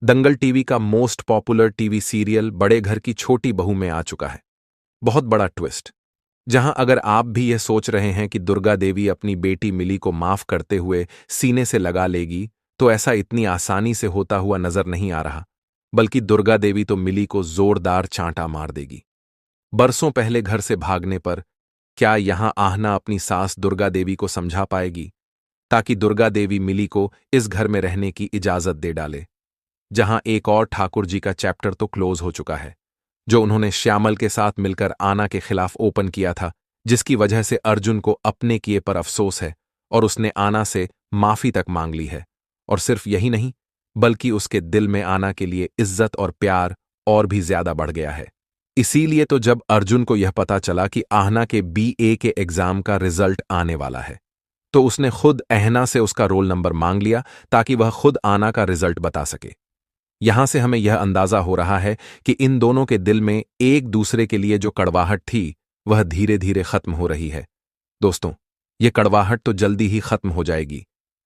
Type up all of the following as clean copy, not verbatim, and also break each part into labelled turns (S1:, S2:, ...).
S1: दंगल TV का most popular TV serial बड़े घर की छोटी बहू में आ चुका है। बहुत बड़ा ट्विस्ट। जहां अगर आप भी यह सोच रहे हैं कि दुर्गा देवी अपनी बेटी मिली को माफ करते हुए सीने से लगा लेगी, तो ऐसा इतनी आसानी से होता हुआ नजर नहीं आ रहा, बल्कि दुर्गा देवी तो मिली को जोरदार चांटा मार देगी। बरसों पहले घर से भागने पर क्या यहां आहना अपनी सास दुर्गा देवी को समझा पाएगी, ताकि दुर्गा देवी मिली को इस घर में रहने की इजाजत दे डाले। जहां एक और ठाकुर जी का चैप्टर तो क्लोज हो चुका है, जो उन्होंने श्यामल के साथ मिलकर आना के खिलाफ ओपन किया था, जिसकी वजह से अर्जुन को अपने किए पर अफसोस है और उसने आना से माफी तक मांग ली है। और सिर्फ यही नहीं, बल्कि उसके दिल में आना के लिए इज्जत और प्यार और भी ज्यादा बढ़ गया है। इसीलिए तो जब अर्जुन को यह पता चला कि आहना के BA के एग्जाम का रिजल्ट आने वाला है, तो उसने खुद आहना से उसका रोल नंबर मांग लिया, ताकि वह खुद आना का रिजल्ट बता सके। यहां से हमें यह अंदाजा हो रहा है कि इन दोनों के दिल में एक दूसरे के लिए जो कड़वाहट थी, वह धीरे धीरे खत्म हो रही है। दोस्तों, यह कड़वाहट तो जल्दी ही खत्म हो जाएगी,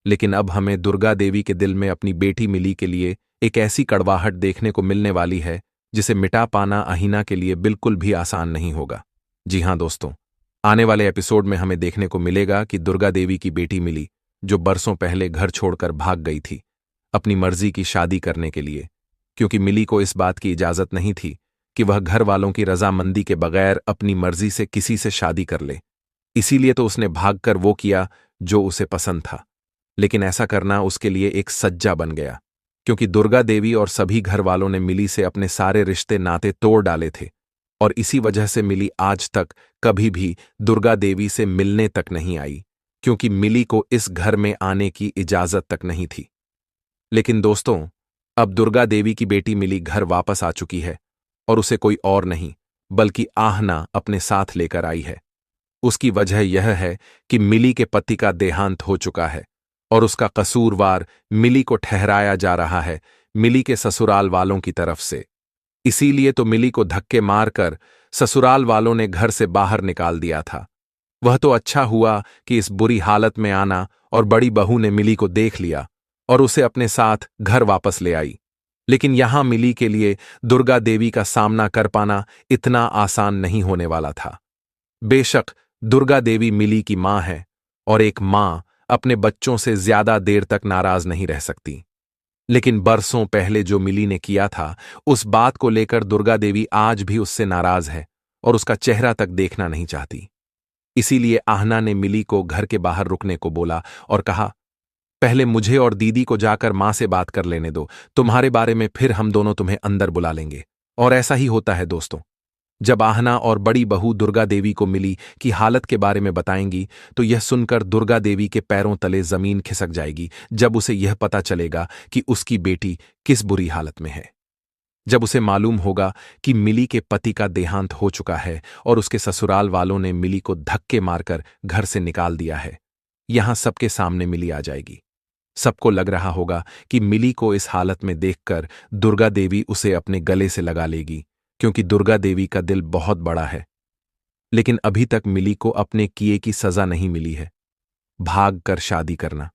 S1: लेकिन अब हमें दुर्गा देवी के दिल में अपनी बेटी मिली के लिए एक ऐसी कड़वाहट देखने को मिलने वाली है, जिसे मिटा पाना अहीना के लिए बिल्कुल भी आसान नहीं होगा। जी हां दोस्तों, आने वाले एपिसोड में हमें देखने को मिलेगा कि दुर्गा देवी की बेटी मिली, जो बरसों पहले घर छोड़कर भाग गई थी अपनी मर्जी की शादी करने के लिए, क्योंकि मिली को इस बात की इजाजत नहीं थी कि वह घर वालों की रजामंदी के बगैर अपनी मर्जी से किसी से शादी कर ले। इसीलिए तो उसने भागकर वो किया जो उसे पसंद था। लेकिन ऐसा करना उसके लिए एक सज्जा बन गया, क्योंकि दुर्गा देवी और सभी घर वालों ने मिली से अपने सारे रिश्ते नाते तोड़ डाले थे, और इसी वजह से मिली आज तक कभी भी दुर्गा देवी से मिलने तक नहीं आई, क्योंकि मिली को इस घर में आने की इजाजत तक नहीं थी। लेकिन दोस्तों, अब दुर्गा देवी की बेटी मिली घर वापस आ चुकी है, और उसे कोई और नहीं बल्कि आहना अपने साथ लेकर आई है। उसकी वजह यह है कि मिली के पति का देहांत हो चुका है, और उसका कसूरवार मिली को ठहराया जा रहा है मिली के ससुराल वालों की तरफ से। इसीलिए तो मिली को धक्के मारकर ससुराल वालों ने घर से बाहर निकाल दिया था। वह तो अच्छा हुआ कि इस बुरी हालत में आना और बड़ी बहू ने मिली को देख लिया और उसे अपने साथ घर वापस ले आई। लेकिन यहां मिली के लिए दुर्गा देवी का सामना कर पाना इतना आसान नहीं होने वाला था। बेशक दुर्गा देवी मिली की मां है, और एक मां अपने बच्चों से ज्यादा देर तक नाराज नहीं रह सकती। लेकिन बरसों पहले जो मिली ने किया था, उस बात को लेकर दुर्गा देवी आज भी उससे नाराज है और उसका चेहरा तक देखना नहीं चाहती। इसीलिए आहना ने मिली को घर के बाहर रुकने को बोला और कहा, पहले मुझे और दीदी को जाकर मां से बात कर लेने दो, तुम्हारे बारे में फिर हम दोनों तुम्हें अंदर बुला लेंगे। और ऐसा ही होता है दोस्तों। जब आहना और बड़ी बहू दुर्गा देवी को मिली की हालत के बारे में बताएंगी, तो यह सुनकर दुर्गा देवी के पैरों तले जमीन खिसक जाएगी, जब उसे यह पता चलेगा कि उसकी बेटी किस बुरी हालत में है। जब उसे मालूम होगा कि मिली के पति का देहांत हो चुका है और उसके ससुराल वालों ने मिली को धक्के मारकर घर से निकाल दिया है। यहां सबके सामने मिली आ जाएगी। सबको लग रहा होगा कि मिली को इस हालत में देखकर दुर्गा देवी उसे अपने गले से लगा लेगी, क्योंकि दुर्गा देवी का दिल बहुत बड़ा है। लेकिन अभी तक मिली को अपने किए की सजा नहीं मिली है, भाग कर शादी करना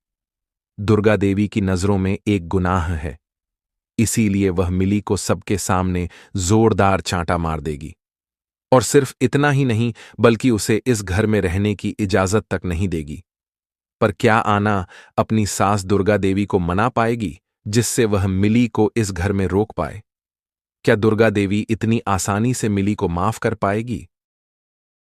S1: दुर्गा देवी की नजरों में एक गुनाह है। इसीलिए वह मिली को सबके सामने जोरदार चांटा मार देगी, और सिर्फ इतना ही नहीं, बल्कि उसे इस घर में रहने की इजाजत तक नहीं देगी। पर क्या आना अपनी सास दुर्गा देवी को मना पाएगी, जिससे वह मिली को इस घर में रोक पाए? क्या दुर्गा देवी इतनी आसानी से मिली को माफ कर पाएगी?